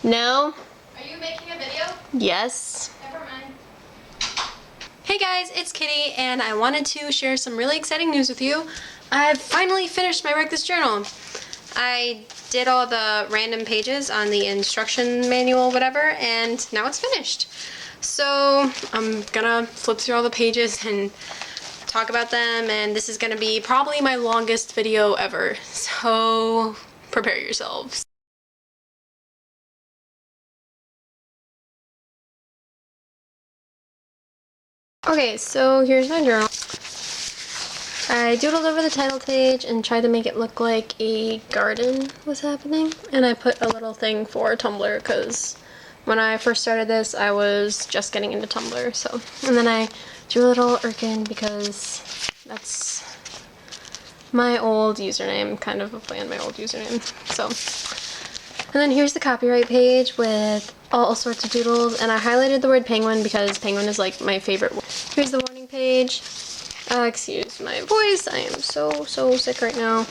No. Are you making a video? Yes. Never mind. Hey guys, it's Kitty, and I wanted to share some really exciting news with you. I've finally finished my Write This Journal. I did all the random pages on the instruction manual, whatever, and now it's finished. So I'm gonna flip through all the pages and talk about them, and this is gonna be probably my longest video ever. So prepare yourselves. Okay, so here's my journal. I doodled over the title page and tried to make it look like a garden was happening. And I put a little thing for Tumblr because when I first started this, I was just getting into Tumblr. So, and then I drew a little Irkin because that's my old username, kind of a play on my old username. So, and then here's the copyright page with all sorts of doodles, and I highlighted the word penguin because penguin is like my favorite word. Here's the warning page. Excuse my voice, I am so sick right now.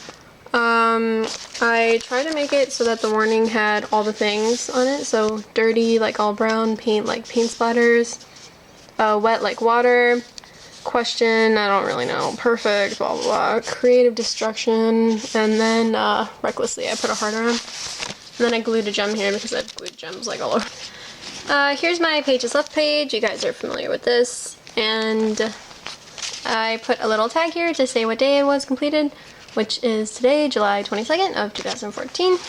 I tried to make it so that the warning had all the things on it, so dirty like all brown, paint like paint splatters, wet like water, question, I don't really know, perfect, blah blah blah, creative destruction, and then recklessly I put a heart around. And then I glued a gem here because I've glued gems like all over. Here's my pages left page. You guys are familiar with this. And I put a little tag here to say what day it was completed, which is today, July 22nd of 2014. And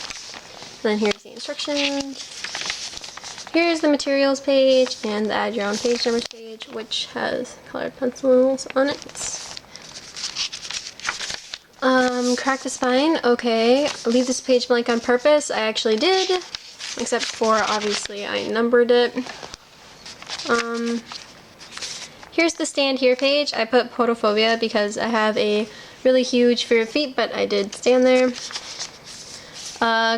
then here's the instructions. Here's the materials page and the add your own page numbers page, which has colored pencils on it. Crack the spine, okay. Leave this page blank on purpose. I actually did, except for obviously I numbered it. Here's the stand here page. I put podophobia because I have a really huge fear of feet, but I did stand there.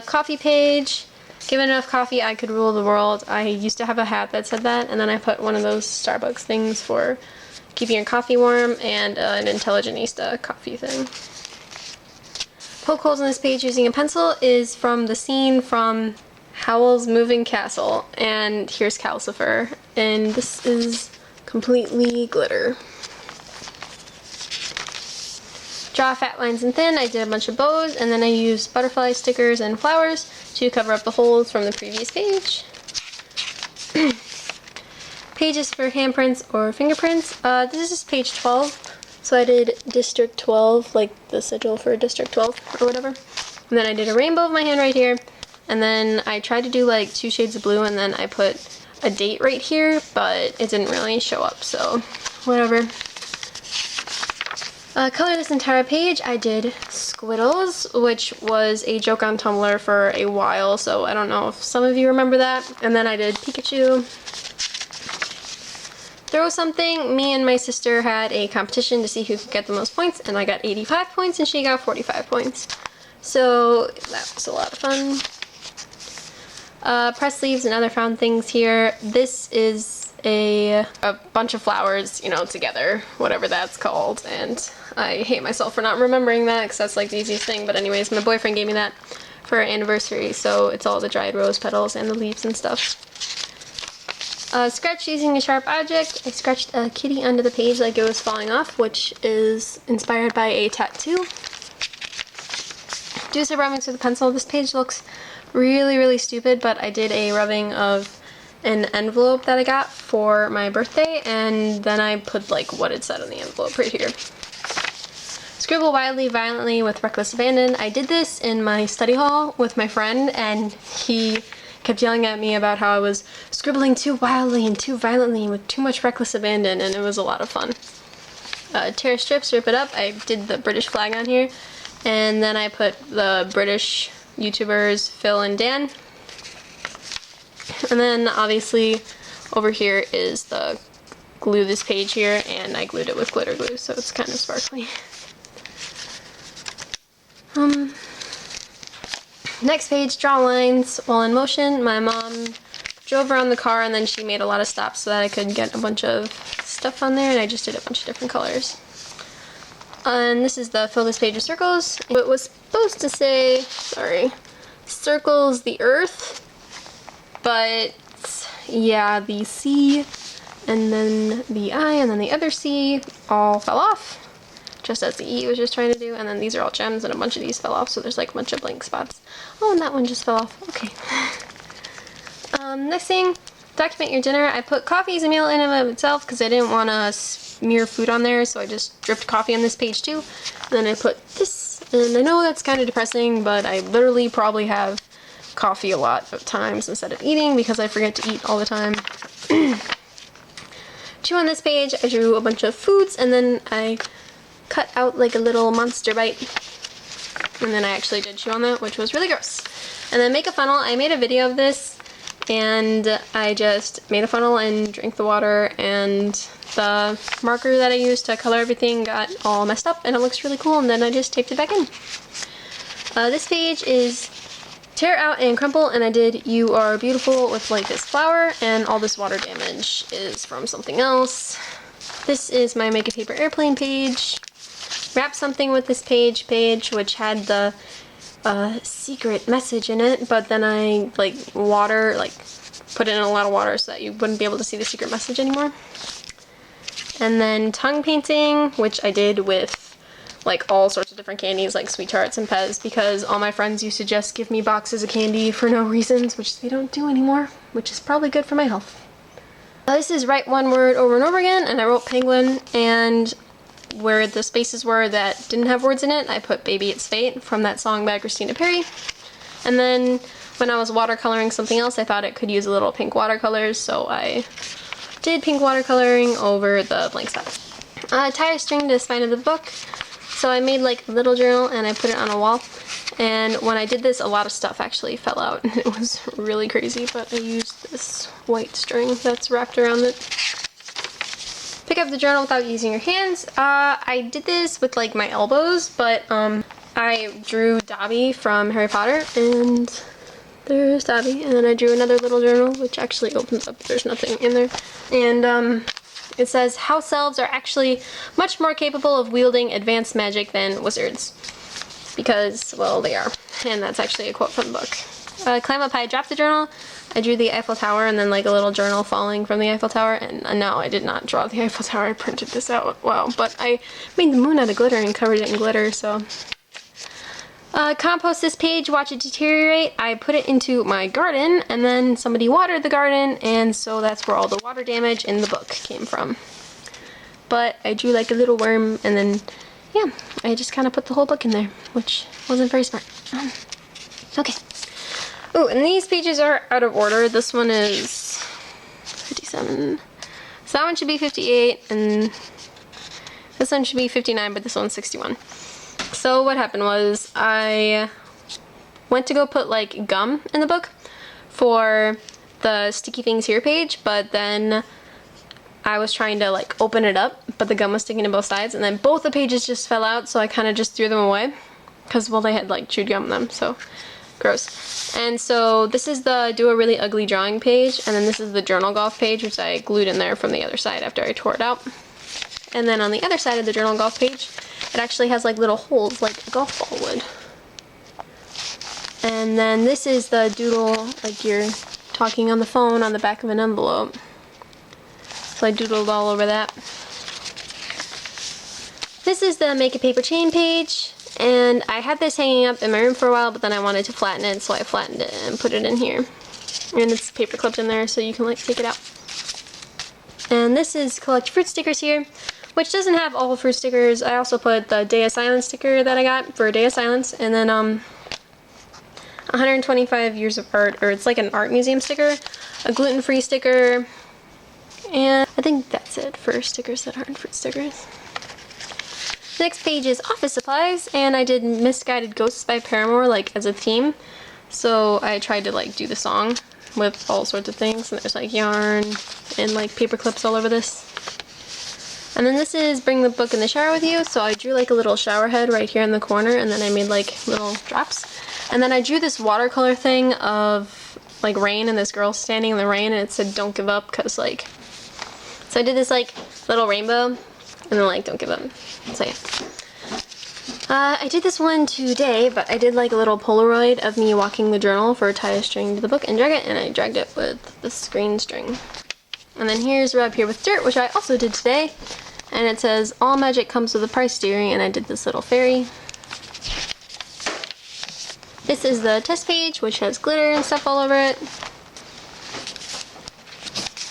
Coffee page. Given enough coffee, I could rule the world. I used to have a hat that said that, and then I put one of those Starbucks things for keeping your coffee warm, and an Intelligentista coffee thing. Poke holes in this page using a pencil is from the scene from Howl's Moving Castle, and here's Calcifer, and this is completely glitter. Draw fat lines and thin. I did a bunch of bows, and then I used butterfly stickers and flowers to cover up the holes from the previous page. Pages for handprints or fingerprints. This is page 12. So I did District 12, like the sigil for District 12 or whatever. And then I did a rainbow of my hand right here. And then I tried to do like 2 shades of blue, and then I put a date right here, but it didn't really show up, so whatever. Color this entire page. I did squiddles, which was a joke on Tumblr for a while, so I don't know if some of you remember that. And then I did Pikachu. Throw something. Me and my sister had a competition to see who could get the most points, and I got 85 points and she got 45 points. So that was a lot of fun. Press leaves and other found things here. This is a bunch of flowers, you know, together, whatever that's called, and I hate myself for not remembering that because that's like the easiest thing, but anyways, my boyfriend gave me that for our anniversary, so it's all the dried rose petals and the leaves and stuff. Scratch using a sharp object. I scratched a kitty under the page like it was falling off, which is inspired by a tattoo. Do some rubbings with a pencil. This page looks really stupid, but I did a rubbing of an envelope that I got for my birthday, and then I put like what it said on the envelope right here. Scribble wildly, violently with reckless abandon. I did this in my study hall with my friend, and he kept yelling at me about how I was scribbling too wildly and too violently with too much reckless abandon, and it was a lot of fun. Tear strips, rip it up. I did the British flag on here, and then I put the British YouTubers Phil and Dan. And then obviously over here is the glue this page here, and I glued it with glitter glue, so it's kind of sparkly. Next page, draw lines while in motion. My mom drove around the car and then she made a lot of stops so that I could get a bunch of stuff on there, and I just did a bunch of different colors. And this is the fill this page with circles. It was supposed to say, sorry, circles the earth, But yeah, the C and then the I and then the other C all fell off, just as the E was just trying to do. And then these are all gems and a bunch of these fell off, so there's like a bunch of blank spots. Oh, and that one just fell off. Okay. Next thing, document your dinner. I put coffee as a meal in and of itself because I didn't want to smear food on there, so I just dripped coffee on this page too. And then I put this, and I know that's kind of depressing, but I literally probably have coffee a lot of times instead of eating because I forget to eat all the time. Chew on this page, I drew a bunch of foods, and then I cut out like a little monster bite. And then I actually did chew on that, which was really gross. And then make a funnel. I made a video of this, and I just made a funnel and drank the water, and the marker that I used to color everything got all messed up, and it looks really cool, and then I just taped it back in. This page is tear out and crumple, and I did You Are Beautiful with like this flower, and all this water damage is from something else. This is my Make a Paper Airplane page. Wrap something with this page, which had the secret message in it, but then I put it in a lot of water so that you wouldn't be able to see the secret message anymore. And then tongue painting, which I did with like all sorts of different candies like Sweet Tarts and Pez, because all my friends used to just give me boxes of candy for no reasons, which they don't do anymore, which is probably good for my health. This is write one word over and over again, and I wrote penguin, and where the spaces were that didn't have words in it, I put Baby It's Fate from that song by Christina Perri. And then when I was watercoloring something else, I thought it could use a little pink watercolors, so I did pink watercoloring over the blank spot. Tie a string to the spine of the book. So I made like a little journal and I put it on a wall. And when I did this, a lot of stuff actually fell out. It was really crazy, but I used this white string that's wrapped around it. Pick up the journal without using your hands. I did this with like my elbows, but I drew Dobby from Harry Potter, and there's Dobby. And then I drew another little journal, which actually opens up. There's nothing in there. And it says, house elves are actually much more capable of wielding advanced magic than wizards. Because, well, they are. And that's actually a quote from the book. Climb up high, drop the journal. I drew the Eiffel Tower and then like a little journal falling from the Eiffel Tower, and no, I did not draw the Eiffel Tower, I printed this out. Wow, but I made the moon out of glitter and covered it in glitter, so. Compost this page, watch it deteriorate. I put it into my garden, and then somebody watered the garden, and so that's where all the water damage in the book came from. But I drew like a little worm, and then, yeah, I just kind of put the whole book in there, which wasn't very smart. Okay. Oh, and these pages are out of order. This one is 57. So that one should be 58, and this one should be 59, but this one's 61. So what happened was I went to go put like gum in the book for the sticky things here page, but then I was trying to like open it up, but the gum was sticking to both sides, and then both the pages just fell out, so I kind of just threw them away because, well, they had like chewed gum in them, so gross. And so this is the do a really ugly drawing page, and then this is the journal golf page, which I glued in there from the other side after I tore it out. And then on the other side of the journal golf page, it actually has like little holes like a golf ball would. And then this is the doodle, like you're talking on the phone on the back of an envelope. So I doodled all over that. This is the make a paper chain page, and I had this hanging up in my room for a while, but then I wanted to flatten it, so I flattened it and put it in here. And it's paper clipped in there, so you can like take it out. And this is collect fruit stickers here, which doesn't have all fruit stickers. I also put the Day of Silence sticker that I got for Day of Silence, and then 125 years of art, or it's like an art museum sticker, a gluten-free sticker, and I think that's it for stickers that aren't fruit stickers. Next page is office supplies, and I did Misguided Ghosts by Paramore like as a theme. So I tried to like do the song with all sorts of things, and there's like yarn and like paper clips all over this. And then this is bring the book in the shower with you, so I drew like a little shower head right here in the corner, and then I made like little drops. And then I drew this watercolor thing of like rain and this girl standing in the rain, and it said don't give up, cause like, so I did this like little rainbow and then like don't give up. So yeah. I did this one today, but I did like a little Polaroid of me walking the journal for tie a string to the book and drag it, and I dragged it with this green string. And then here's Rub Here with Dirt, which I also did today, and it says, all magic comes with a price, dearie, and I did this little fairy. This is the test page, which has glitter and stuff all over it.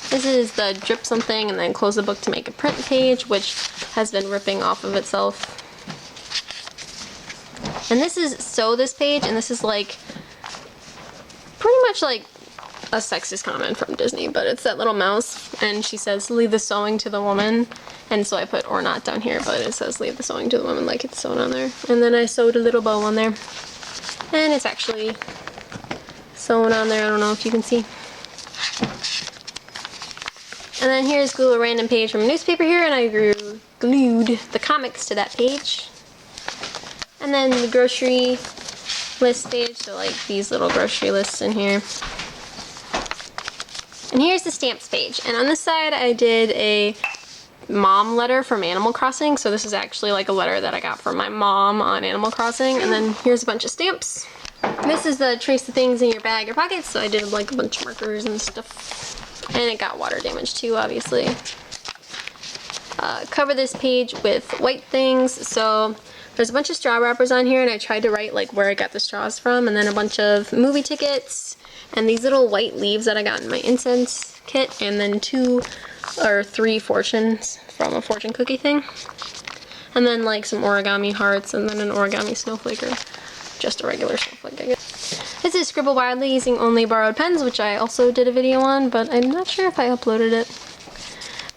This is the drip something and then close the book to make a print page, which has been ripping off of itself. And this is sew this page, and this is like pretty much like a sexist comment from Disney, but it's that little mouse, and she says leave the sewing to the woman, and so I put or not down here, but it says leave the sewing to the woman like it's sewn on there. And then I sewed a little bow on there, and it's actually sewn on there. I don't know if you can see. And then here's glue a random page from a newspaper here, and I glued the comics to that page. And then the grocery list page, so like these little grocery lists in here. And here's the stamps page, and on this side I did a mom letter from Animal Crossing, so this is actually like a letter that I got from my mom on Animal Crossing. And then here's a bunch of stamps. This is the trace the things in your bag or pockets, so I did like a bunch of markers and stuff. And it got water damage too, obviously. Cover this page with white things, so there's a bunch of straw wrappers on here, and I tried to write like where I got the straws from, and then a bunch of movie tickets, and these little white leaves that I got in my incense kit, and then 2 or 3 fortunes from a fortune cookie thing. And then like some origami hearts, and then an origami snowflake, or just a regular snowflake, I guess. This is Scribble Wildly using only borrowed pens, which I also did a video on, but I'm not sure if I uploaded it.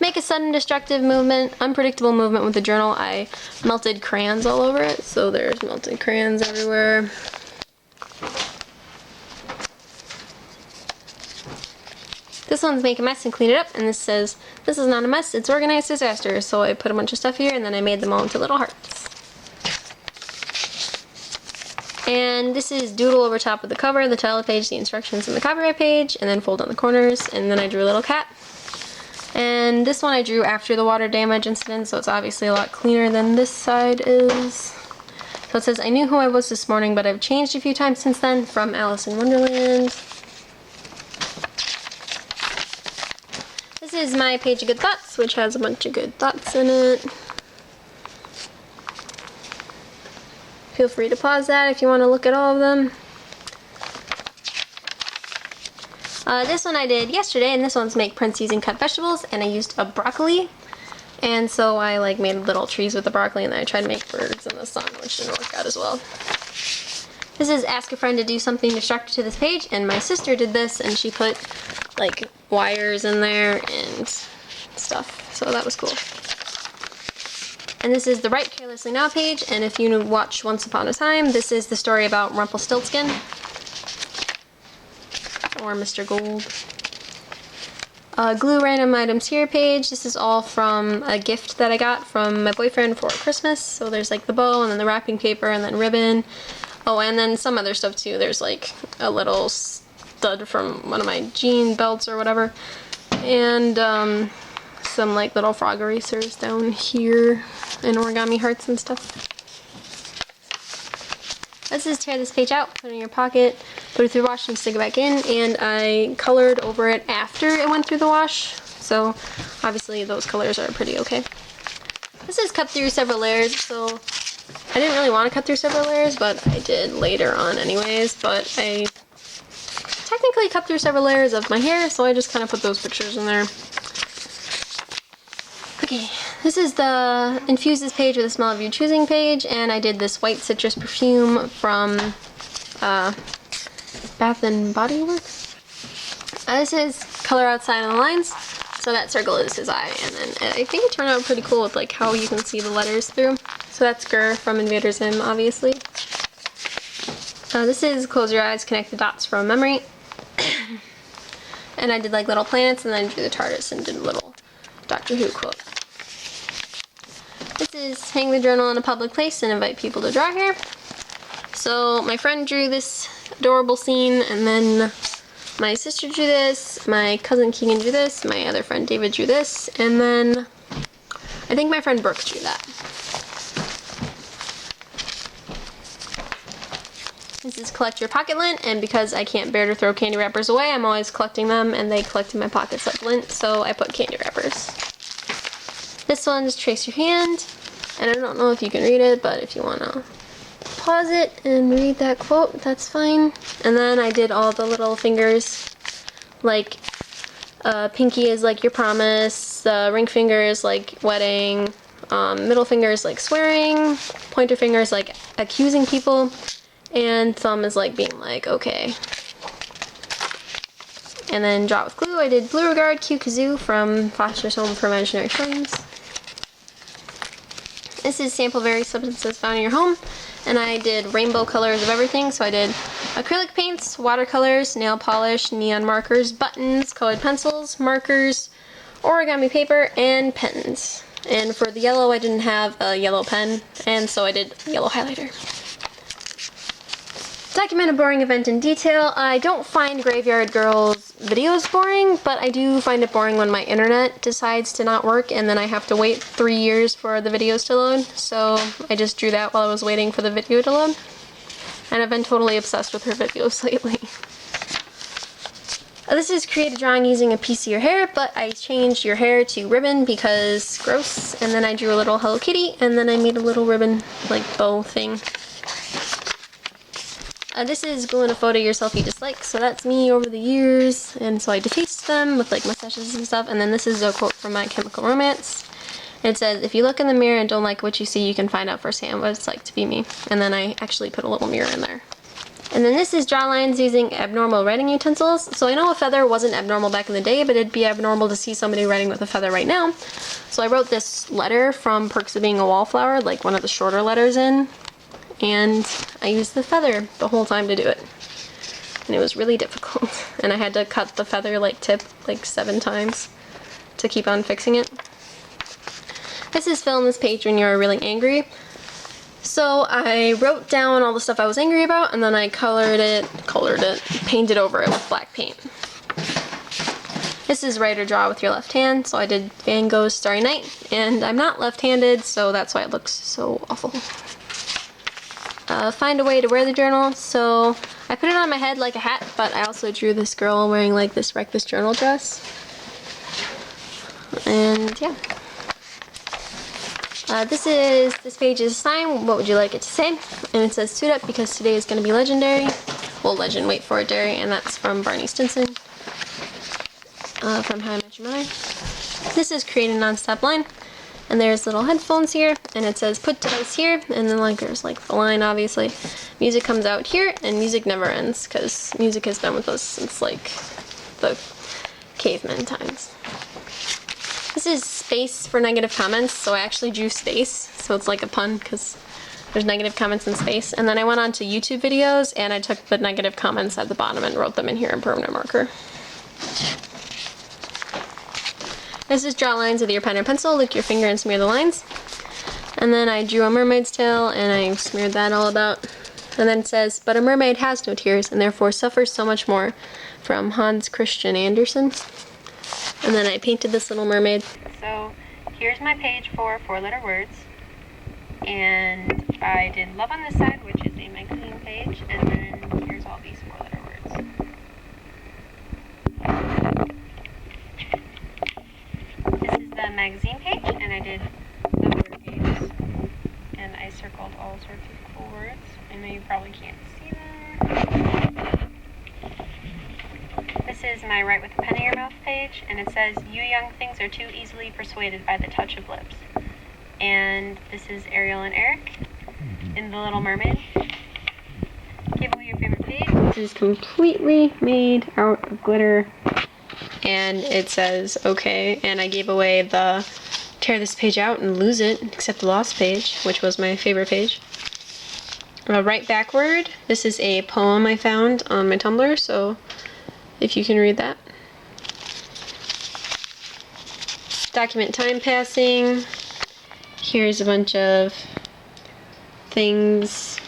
Make a sudden destructive movement, unpredictable movement with the journal. I melted crayons all over it, so there's melted crayons everywhere. This one's make a mess and clean it up, and this says, this is not a mess, it's organized disaster. So I put a bunch of stuff here, and then I made them all into little hearts. And this is doodle over top of the cover, the title page, the instructions, and the copyright page, and then fold on the corners, and then I drew a little cat. And this one I drew after the water damage incident, so it's obviously a lot cleaner than this side is. So it says, I knew who I was this morning, but I've changed a few times since then, from Alice in Wonderland. This is my page of good thoughts, which has a bunch of good thoughts in it. Feel free to pause that if you want to look at all of them. This one I did yesterday, and this one's make prints using cut vegetables, and I used a broccoli, and so I like made little trees with the broccoli, and then I tried to make birds in the sun, which didn't work out as well. This is ask a friend to do something destructive to this page, and my sister did this, and she put like wires in there and stuff, so that was cool. And this is the Write Carelessly Now page, and if you watch Once Upon a Time, this is the story about Rumpelstiltskin. Or Mr. Gold. Glue random items here page. This is all from a gift that I got from my boyfriend for Christmas. So there's like the bow, and then the wrapping paper, and then ribbon. Oh, and then some other stuff too. There's like a little stud from one of my jean belts or whatever. And some like little frog erasers down here, and origami hearts and stuff. This is tear this page out, put it in your pocket, put it through the wash and stick it back in, and I colored over it after it went through the wash, so obviously those colors are pretty okay. This is cut through several layers, so I didn't really want to cut through several layers, but I did later on anyways, but I technically cut through several layers of my hair, so I just kind of put those pictures in there. Okay, this is the Infuse This page with a smell of your choosing page, and I did this white citrus perfume from Bath and Body Works. This is color outside on the lines, so that circle is his eye, and then I think it turned out pretty cool with like how you can see the letters through. So that's Gur from Invader Zim, obviously. This is Close Your Eyes, Connect the Dots from Memory. And I did like little planets, and then drew the TARDIS and did a little Doctor Who quote. This is hang the journal in a public place and invite people to draw here. So my friend drew this adorable scene, and then my sister drew this, my cousin Keegan drew this, my other friend David drew this, and then I think my friend Brooke drew that. This is collect your pocket lint, and because I can't bear to throw candy wrappers away, I'm always collecting them, and they collect in my pockets like lint, so I put candy wrappers. This one's trace your hand, and I don't know if you can read it, but if you want to pause it and read that quote, that's fine. And then I did all the little fingers, like pinky is like your promise, ring finger is like wedding, middle finger is like swearing, pointer finger is like accusing people, and thumb is like being like, okay. And then draw with glue, I did Blue Regard Q Kazoo from Foster's Home for Imaginary Friends. This is sample various substances found in your home, and I did rainbow colors of everything, so I did acrylic paints, watercolors, nail polish, neon markers, buttons, colored pencils, markers, origami paper, and pens. And for the yellow, I didn't have a yellow pen, and so I did yellow highlighter. Document a boring event in detail. I don't find Graveyard Girls videos boring, but I do find it boring when my internet decides to not work and then I have to wait 3 years for the videos to load. So I just drew that while I was waiting for the video to load. And I've been totally obsessed with her videos lately. This is create a drawing using a piece of your hair, but I changed your hair to ribbon because gross. And then I drew a little Hello Kitty, and then I made a little ribbon, like bow thing. This is glue in a photo of yourself you dislike, so that's me over the years, and so I defaced them with like mustaches and stuff. And then this is a quote from My Chemical Romance. It says, if you look in the mirror and don't like what you see, you can find out firsthand what it's like to be me. And then I actually put a little mirror in there. And then this is draw lines using abnormal writing utensils. So I know a feather wasn't abnormal back in the day, but it'd be abnormal to see somebody writing with a feather right now. So I wrote this letter from Perks of Being a Wallflower, like one of the shorter letters in. And I used the feather the whole time to do it. And it was really difficult. And I had to cut the feather like tip like 7 times to keep on fixing it. This is fill in this page when you're really angry. So I wrote down all the stuff I was angry about, and then I painted over it with black paint. This is write or draw with your left hand, so I did Van Gogh's Starry Night, and I'm not left-handed, so that's why it looks so awful. Find a way to wear the journal, so I put it on my head like a hat, but I also drew this girl wearing like this Wreck This Journal dress. And yeah. This page is a sign, what would you like it to say? And it says suit up because today is going to be legendary. Well, legend, wait for it, dairy, and that's from Barney Stinson. From How I Met Your Mother. This is create a non-stop line. And there's little headphones here, and it says put device here, and then like there's like the line obviously. Music comes out here, and music never ends, because music has been with us since like the caveman times. This is space for negative comments, so I actually drew space, so it's like a pun, because there's negative comments in space. And then I went on to YouTube videos, and I took the negative comments at the bottom and wrote them in here in permanent marker. This is draw lines with your pen or pencil, lick your finger and smear the lines. And then I drew a mermaid's tail and I smeared that all about. And then it says, but a mermaid has no tears and therefore suffers so much more, from Hans Christian Andersen. And then I painted this little mermaid. So here's my page for 4-letter words. And I did love on this side, which is a magazine page, and then here's all these 4-letter words. This is the magazine page, and I did the word games, and I circled all sorts of cool words. I know you probably can't see them. This is my write with a pen in your mouth page, and it says, you young things are too easily persuaded by the touch of lips. And this is Ariel and Eric in The Little Mermaid. Give away your favorite page. This is completely made out of glitter. And it says, okay, and I gave away the tear this page out and lose it, except the lost page, which was my favorite page. Write backward. This is a poem I found on my Tumblr, so if you can read that. Document time passing. Here's a bunch of things.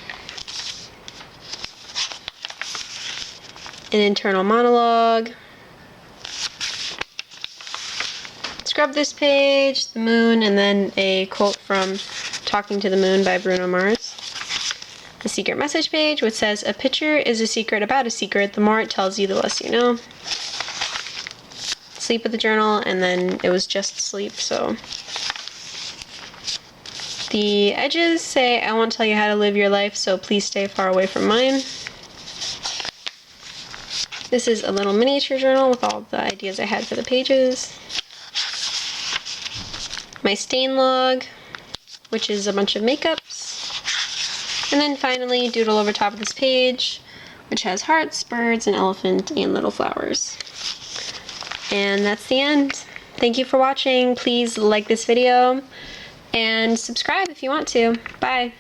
An internal monologue. Scrub this page, the moon, and then a quote from Talking to the Moon by Bruno Mars. This secret message page, which says, a picture is a secret about a secret. The more it tells you, the less you know. Sleep with the journal, and then it was just sleep, so. The edges say, I won't tell you how to live your life, so please stay far away from mine. This is a little miniature journal with all the ideas I had for the pages. My stain log, which is a bunch of makeups. And then finally, doodle over top of this page, which has hearts, birds, an elephant, and little flowers. And that's the end. Thank you for watching. Please like this video and subscribe if you want to. Bye.